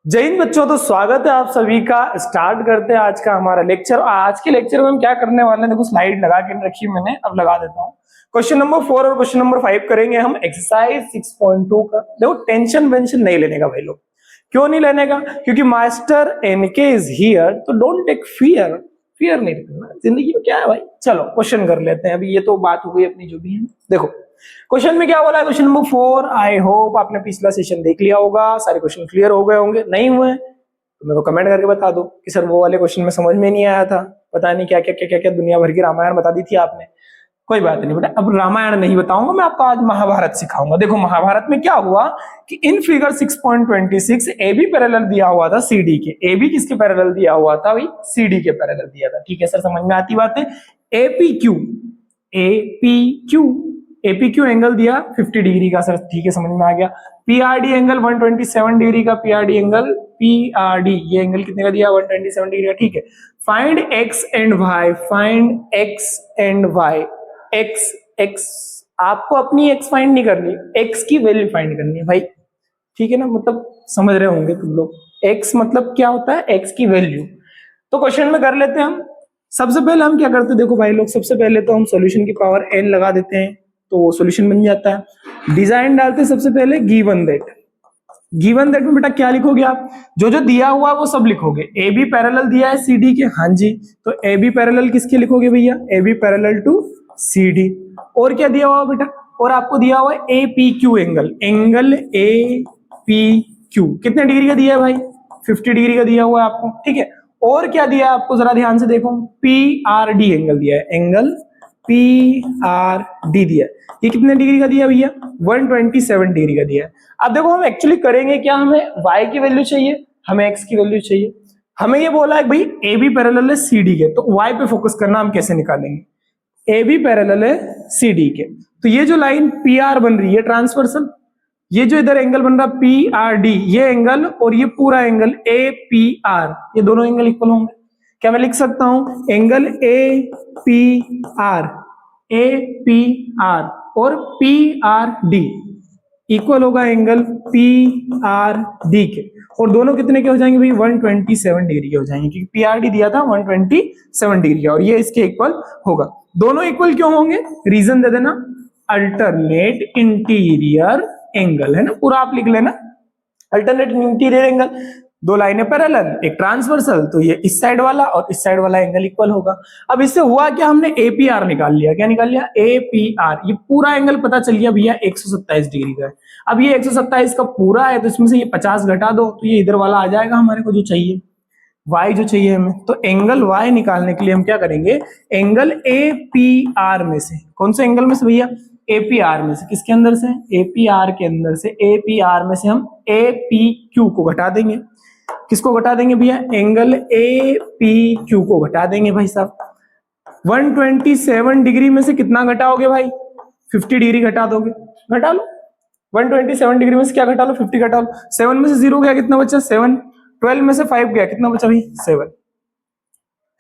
जय हिंद बच्चों। तो स्वागत है आप सभी का। स्टार्ट करते हैं आज का हमारा लेक्चर। आज के लेक्चर में हम क्या करने वाले हैं, देखो स्लाइड लगा के रखी मैंने, अब लगा देता हूँ। क्वेश्चन नंबर 4 और क्वेश्चन नंबर 5 करेंगे हम एक्सरसाइज 6.2 का। देखो टेंशन वेंशन नहीं लेने का भाई लोग। क्यों नहीं लेने का? क्योंकि मास्टर एनके इज हियर, तो डोंट टेक फियर। फियर नहीं रखना जिंदगी में। क्या है भाई, चलो क्वेश्चन कर लेते हैं। अभी ये तो बात हो गई अपनी जो भी है। देखो क्वेश्चन में क्या बोला है, क्वेश्चन नंबर 4। आई होप आपने पिछला सेशन देख लिया होगा, सारे क्वेश्चन क्लियर हो गए होंगे। नहीं हुए तो मेरे को कमेंट करके बता दो कि सर वो वाले क्वेश्चन में समझ में नहीं आया था, पता नहीं क्या क्या क्या क्या क्या दुनिया भर की रामायण बता दी थी आपने। कोई बात नहीं बेटा, अब रामायण नहीं बताऊंगा मैं आपको, आज महाभारत सिखाऊंगा। देखो महाभारत में क्या हुआ कि in figure 6.26 A B parallel दिया हुआ था सी डी के। ए बी किसके पैरेलल दिया हुआ था भाई? सी डी के पैरेलल दिया था। ठीक है सर, समझ में आती बात है। एपीक्यू एपीक्यू एपीक्यू एंगल दिया 50 डिग्री का सर, ठीक है समझ में आ गया। पीआरडी एंगल 127 डिग्री का, पीआरडी एंगल पीआरडी ये एंगल कितने का दिया? 127 डिग्री का। ठीक है, find X and Y, find X and Y. X X आपको अपनी एक्स फाइंड नहीं करनी, एक्स की वैल्यू फाइंड करनी है भाई। ठीक है ना, मतलब समझ रहे होंगे तुम लोग। एक्स मतलब क्या होता है? एक्स की वैल्यू। तो क्वेश्चन में कर लेते हैं हम। सबसे पहले हम क्या करते हैं, देखो भाई लोग, सबसे पहले तो हम सॉल्यूशन की पावर n लगा देते हैं, तो सॉल्यूशन बन जाता है। डिजाइन डालते हैं सबसे पहले गिवन दैट। गिवन दैट में बेटा क्या लिखोगे आप? जो जो दिया हुआ है वो सब लिखोगे। ए बी पैरेलल दिया है सी डी के, हाँ जी, तो ए बी पैरेलल किसके लिखोगे भैया? A B parallel to C D. और क्या दिया हुआ बेटा? और आपको दिया हुआ है ए P Q angle, angle A P Q कितने डिग्री का दिया है भाई? 50 डिग्री का दिया हुआ है आपको। ठीक है, और क्या दिया है आपको, जरा ध्यान से देखो। पी आर डी एंगल दिया है, एंगल पी आर डी दिया है। ये कितने डिग्री का दिया भैया? 127 डिग्री का दिया है। अब देखो हम एक्चुअली करेंगे क्या, हमें y की वैल्यू चाहिए, हमें x की वैल्यू चाहिए। हमें ये बोला है भाई ए बी पैरेलल है सी डी के, तो y पे फोकस करना, हम कैसे निकालेंगे? ए बी पैरेलल है सी डी के, तो ये जो लाइन पी आर बन रही है ट्रांसवर्सल, ये जो इधर एंगल बन रहा है पी आर डी, ये एंगल और ये पूरा एंगल ए पी आर, ये दोनों एंगल इक्वल होंगे। क्या मैं लिख सकता हूं angle A P R, A P R और पी आर डी इक्वल होगा एंगल पी आर डी के, और दोनों कितने के हो जाएंगे भाई? 127 डिग्री के हो जाएंगे, क्योंकि पी आर डी दिया था 127 डिग्री का, और ये इसके इक्वल होगा। दोनों इक्वल क्यों होंगे? रीजन दे देना, अल्टरनेट इंटीरियर एंगल है ना, पूरा आप लिख लेना। अल्टरनेट इंटीरियर एंगल, दो लाइनें पैरेलल, एक ट्रांसवर्सल, तो ये इस साइड वाला और इस साइड वाला एंगल इक्वल होगा। अब इससे हुआ क्या, हमने एपीआर निकाल लिया। क्या निकाल लिया? एपीआर। ये पूरा एंगल पता चल गया भैया 127 डिग्री का है। अब ये 127 का पूरा है, तो इसमें से ये 50 घटा दो, तो ये इधर वाला आ जाएगा हमारे को जो चाहिए, y जो चाहिए हमें। तो एंगल y निकालने के लिए हम क्या करेंगे, एंगल एपीआर में से, कौन से एंगल में से भैया? एपीआर में से। किसके अंदर से? एपीआर के अंदर से। एपीआर में से हम एपीक्यू को घटा देंगे। किसको घटा देंगे भैया? एंगल एपीक्यू को घटा देंगे भाई साहब। 127 डिग्री में से कितना घटाओगे भाई? 50 डिग्री घटा दोगे, घटा लो। 127 डिग्री में से क्या घटा लो? 50 घटा लो। 7 में से 0 गया, कितना बचा? 7। 12 में से 5 गया, कितना बचा भाई? 7,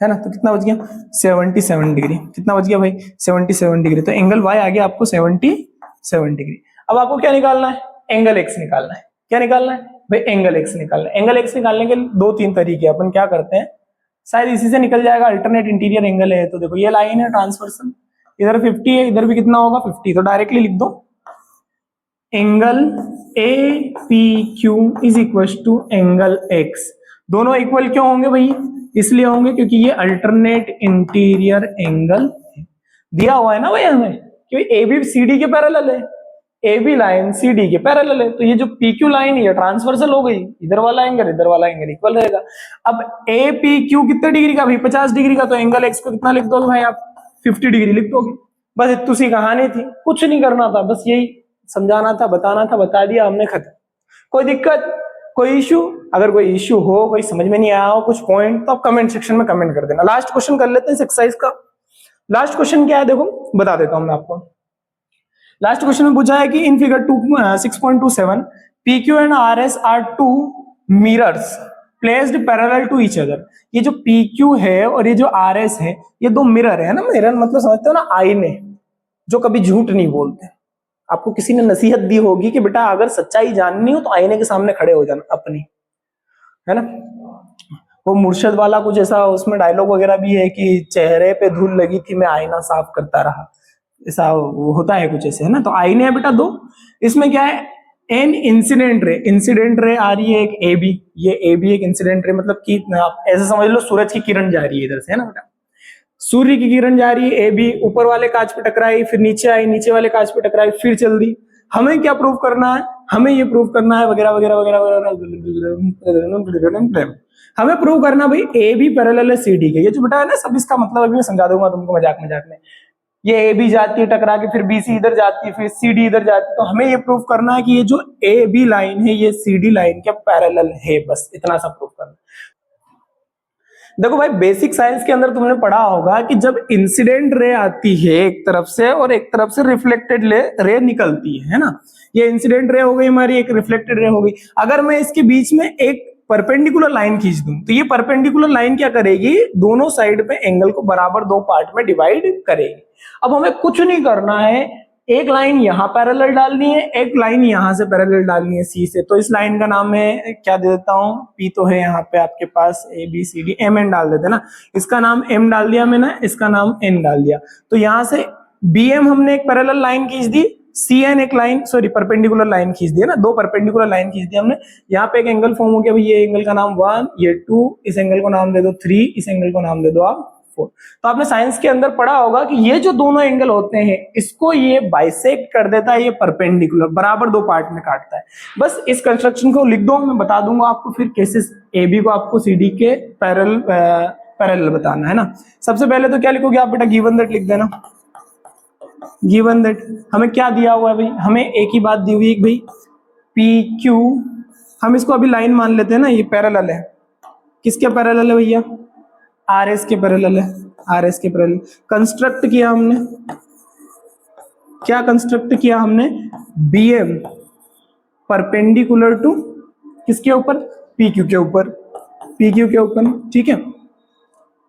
है ना, तो कितना बच गया? 77 डिग्री। कितना बच गया भाई? 77 डिग्री। तो एंगल y आ गया आपको 77 डिग्री। अब आपको क्या निकालना है? एंगल x निकालना है। क्या निकालना है भाई? एंगल x निकालना है। एंगल x निकालने के 2-3 तरीके। अपन क्या करते हैं, शायद इसी से निकल जाएगा। अल्टरनेट इंटीरियर एंगल है, तो देखो ये लाइन है ट्रांसवर्सल, इधर 50 है, इधर भी कितना होगा? 50। तो डायरेक्टली लिख दो angle A P Q is equal to angle X. दोनों इक्वल क्यों होंगे भाई? इसलिए होंगे क्योंकि ये अल्टरनेट इंटीरियर एंगल दिया हुआ है ना भाई हमें, क्योंकि ए बी सी डी के पैरेलल है, A B line C D के पैरेलल है, तो ये जो पी क्यू लाइन है ट्रांसवर्सल हो गई, इधर वाला एंगल इक्वल रहेगा। अब ए पी क्यू कितने डिग्री का भाई? 50 डिग्री का, तो एंगल एक्स को कितना लिख दोगे भाई आप? 50 डिग्री लिख दोगे। बस इतनी सी कहानी थी, कुछ नहीं करना था, बस यही समझाना था, बताना था, बता दिया हमने, खत्म। कोई दिक्कत, कोई इश्यू? अगर कोई इश्यू हो, कोई समझ में नहीं आया हो कुछ पॉइंट, तो आप कमेंट सेक्शन में कमेंट कर देना। लास्ट क्वेश्चन कर लेते हैं इस एक्सरसाइज का। लास्ट क्वेश्चन क्या है देखो, बता देता हूं मैं आपको। लास्ट क्वेश्चन में पूछा है कि in figure 6.27 PQ and RS are two mirrors placed parallel to each other. ये जो PQ है और ये जो RS है, ये दो मिरर है ना। मिरर मतलब समझते हो ना, आईने जो कभी झूठ नहीं बोलते। आपको किसी ने नसीहत दी होगी कि बेटा अगर सच्चाई जाननी हो तो आईने के सामने खड़े हो जाना अपनी, है ना। वो मुर्शद वाला कुछ ऐसा उसमें डायलॉग वगैरह भी है कि चेहरे पे धूल लगी थी मैं आईना साफ करता रहा, ऐसा होता है कुछ ऐसे, है ना। तो आईने है बेटा दो, इसमें क्या है, एन इंसिडेंट रे आ रही है एक ए बी, ये ए बी एक इंसिडेंट रे, मतलब कि आप ऐसे समझ लो सूरज की किरण जा रही है इधर से, है ना बेटा, सूर्य की किरण जा रही है ए बी, ऊपर वाले कांच पे टकराई, फिर नीचे आई, नीचे वाले कांच पे टकराई, फिर चल दी। हमें क्या प्रूव करना है, हमें ये प्रूव करना है वगैरह वगैरह वगैरह वगैरह। हमें प्रूव करना भाई ए बी पैरेलल है सी डी के, ये जो बेटा है ना सब इसका मतलब अभी मैं समझा दूंगा तुमको मजाक मजाक में। ये ए बी जाती है टकरा के, फिर बी सी इधर जाती है, फिर सी डी इधर जाती है, तो हमें ये प्रूव करना है कि ये जो ए बी लाइन है ये सी डी लाइन के पैरेलल है, बस इतना सा प्रूव करना है। देखो भाई बेसिक साइंस के अंदर तुमने पढ़ा होगा कि जब इंसिडेंट रे आती है एक तरफ से और एक तरफ से रिफ्लेक्टेड रे निकलती है ना, ये इंसिडेंट रे हो गई हमारी, एक रिफ्लेक्टेड रे हो गई। अगर मैं इसके बीच में एक परपेंडिकुलर लाइन खींच दूं तो ये परपेंडिकुलर लाइन क्या करेगी, दोनों साइड पे एंगल को बराबर दो पार्ट में डिवाइड करेगी। अब हमें कुछ नहीं करना है, एक लाइन यहां पैरेलल डालनी है, एक लाइन यहां से पैरेलल डालनी है सी से। तो इस लाइन का नाम है, क्या दे देता हूं, पी तो है यहाँ पे आपके पास, A B C D, M N डाल देते ना, इसका नाम एम डाल दिया मैंने, इसका नाम एन डाल दिया। तो यहां से बी एम हमने एक पैरेलल लाइन खींच दी, सी एन एक लाइन, सॉरी परपेंडिकुलर लाइन खींच दिया ना, दो परपेंडिकुलर लाइन खींच दी हमने। यहाँ पे एक एंगल फॉर्म हो गया भाई, ये एंगल का नाम 1, ये 2, इस एंगल को नाम दे दो 3, इस एंगल को नाम दे दो आप 4। तो आपने साइंस के अंदर पढ़ा होगा कि ये जो दोनों एंगल होते हैं इसको ये बाइसेक्ट कर देता है, ये परपेंडिकुलर बराबर दो पार्ट में काटता है। बस इस कंस्ट्रक्शन को लिख दो, मैं बता दूंगा आपको फिर कैसे ए बी को आपको सी डी के पैरेलल बताना है ना। सबसे पहले तो क्या लिखोगे आप बेटा, गिवन दैट लिख देना। गिवन दैट हमें क्या दिया हुआ है भाई, हमें एक ही बात दी हुई है भाई, पी क्यू, हम इसको अभी लाइन मान लेते हैं ना, ये पैरेलल है, किसके पैरेलल है भैया, आर एस के पैरेलल है, आर एस के पैरेलल। कंस्ट्रक्ट किया हमने, क्या कंस्ट्रक्ट किया हमने, बी एम परपेंडिकुलर टू किसके ऊपर, पी क्यू के ऊपर, पी क्यू के ऊपर, ठीक है।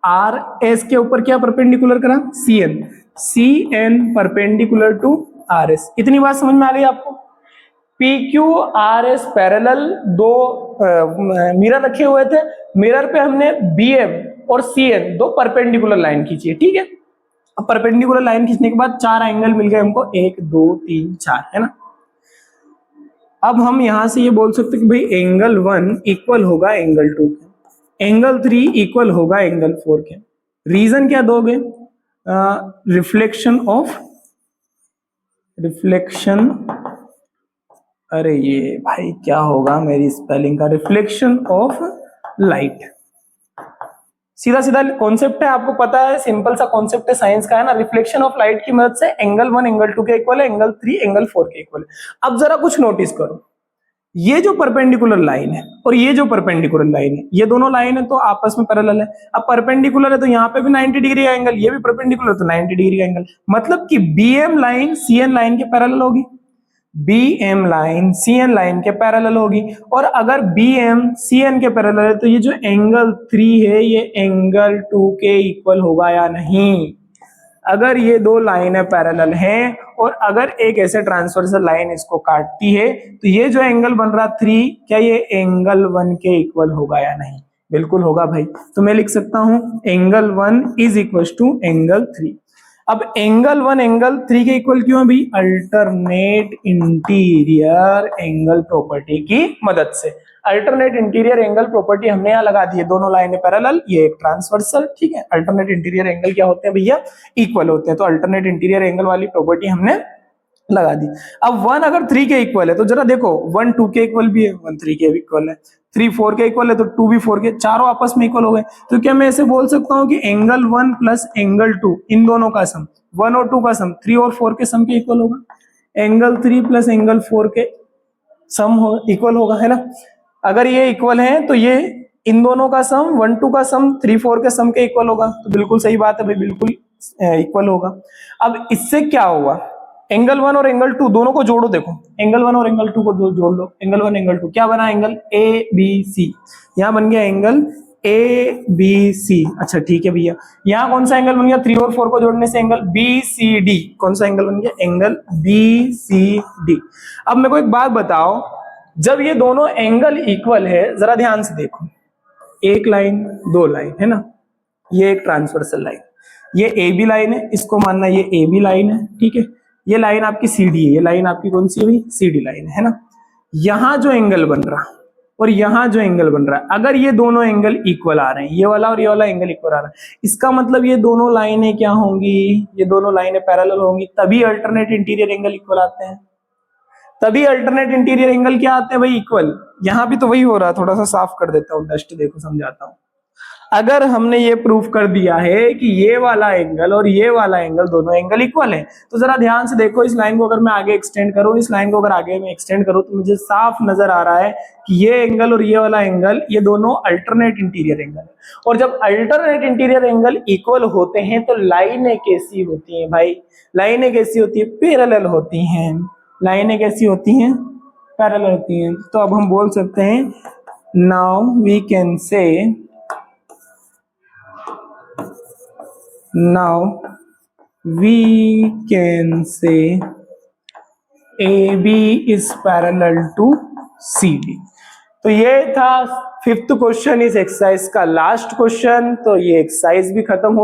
आर एस के ऊपर क्या परपेंडिकुलर करा, C N, C N perpendicular to R S. इतनी बात समझ में आ गई आपको। P Q R S parallel, दो मिरर रखे हुए थे, मिरर पे हमने बी एम और सी एन दो परपेंडिकुलर लाइन खींची है, ठीक है। अब परपेंडिकुलर लाइन खींचने के बाद चार एंगल मिल गए हमको, 1 2 3 4, है ना। अब हम यहां से ये बोल सकते कि भाई एंगल 1 इक्वल होगा एंगल 2 के, एंगल 3 इक्वल होगा एंगल 4 के। रीजन क्या दोगे, रिफ्लेक्शन, अरे ये भाई क्या होगा मेरी स्पेलिंग का, रिफ्लेक्शन ऑफ लाइट। सीधा सीधा कॉन्सेप्ट है, आपको पता है, सिंपल सा कॉन्सेप्ट है साइंस का, है ना। रिफ्लेक्शन ऑफ लाइट की मदद से एंगल 1 एंगल 2 के इक्वल है, एंगल 3 एंगल 4 के इक्वल है। अब जरा कुछ नोटिस करो, ये जो परपेंडिकुलर लाइन है और ये जो परपेंडिकुलर लाइन है, ये दोनों लाइन है तो आपस में पैरेलल है। अब परपेंडिकुलर है तो यहाँ पे भी 90 डिग्री का एंगल, ये भी परपेंडिकुलर तो 90 डिग्री का एंगल, मतलब कि B M line C N line के पैरेलल होगी, B M line C N line के पैरेलल होगी। और अगर बी एम सी एन के पैरेलल है तो ये जो एंगल 3 है ये एंगल 2 के इक्वल होगा या नहीं। अगर ये दो लाइनें पैरेलल हैं और अगर एक ऐसे ट्रांसवर्सल लाइन इसको काटती है तो ये जो एंगल बन रहा 3, क्या ये एंगल 1 के इक्वल होगा या नहीं, बिल्कुल होगा भाई। तो मैं लिख सकता हूं angle 1 is equal to angle 3। अब एंगल 1 एंगल 3 के इक्वल क्यों है भाई, अल्टरनेट इंटीरियर एंगल प्रॉपर्टी की मदद से। अल्टरनेट इंटीरियर एंगल प्रॉपर्टी हमने यहाँ लगा दी है, दोनों लाइनें पैरेलल, ये एक ट्रांसवर्सल, ठीक है। अल्टरनेट इंटीरियर एंगल क्या होते हैं भैया, इक्वल होते हैं, तो अल्टरनेट इंटीरियर एंगल वाली प्रॉपर्टी हमने लगा दी। अब 1 अगर 3 के इक्वल है तो जरा देखो, 1 2 के इक्वल भी है, 1 3 के इक्वल है, 3 4 के इक्वल है तो 2 भी 4 के, चारों आपस में इक्वल हो गए। तो क्या मैं ऐसे बोल सकता हूं कि एंगल 1 प्लस एंगल 2 इन दोनों का सम, 1 और 2 का सम 3 और 4 के सम के इक्वल होगा, एंगल 3 प्लस एंगल 4 के सम हो इक्वल होगा, है ना। अगर ये इक्वल है तो ये इन दोनों का सम 1 2 का सम 3 4 के सम के इक्वल होगा, तो बिल्कुल सही बात है भाई, बिल्कुल इक्वल होगा। अब इससे क्या होगा, एंगल 1 और एंगल 2 दोनों को जोड़ो, देखो एंगल 1 और एंगल 2 को जोड़ लो, एंगल 1 एंगल 2 क्या बना, एंगल ए बी सी, यहां बन गया एंगल ए बी सी। अच्छा ठीक है भैया, यहाँ कौन सा एंगल बन गया, 3 और 4 को जोड़ने से एंगल बी सी डी, कौन सा एंगल बन गया, एंगल बी सी डी। अब मेरे को एक बात बताओ, जब ये दोनों एंगल इक्वल है, जरा ध्यान से देखो, एक लाइन दो लाइन है ना, ये एक ट्रांसवर्सल लाइन, ये ए बी लाइन है, इसको मानना ये ए बी लाइन है, ठीक है। ये लाइन आपकी सी डी है, ये लाइन आपकी कौन सी हुई, सी डी लाइन है ना। यहां जो एंगल बन रहा और यहां जो एंगल बन रहा है, अगर ये दोनों एंगल इक्वल आ रहे हैं, ये वाला और ये वाला एंगल इक्वल आ रहा है, इसका मतलब ये दोनों लाइनें क्या होंगी, ये दोनों लाइनें पैरेलल होंगी, तभी अल्टरनेट इंटीरियर एंगल इक्वल आते हैं, तभी अल्टरनेट इंटीरियर एंगल क्या आते हैं भाई, इक्वल। यहां भी तो वही हो रहा है, थोड़ा सा साफ कर देता हूं, डस्ट देखो समझाता हूं। अगर हमने ये प्रूफ कर दिया है कि ये वाला एंगल और ये वाला एंगल दोनों एंगल इक्वल है, तो जरा ध्यान से देखो, इस लाइन को अगर मैं आगे एक्सटेंड करूं, इस लाइन को अगर आगे मैं एक्सटेंड करूं, तो मुझे साफ नजर आ रहा है कि ये एंगल और ये वाला एंगल, ये दोनों अल्टरनेट इंटीरियर एंगल है। और जब अल्टरनेट इंटीरियर एंगल इक्वल होते हैं तो लाइनें कैसी होती हैं भाई, लाइनें कैसी होती है, पैरेलल होती हैं। लाइनें कैसी होती हैं, पैरेलल होती हैं। तो अब हम बोल सकते हैं, now we can say, now we can say AB is parallel to CD। तो ये था 5th क्वेश्चन इस एक्सरसाइज का लास्ट क्वेश्चन। तो ये एक्सरसाइज भी खत्म हो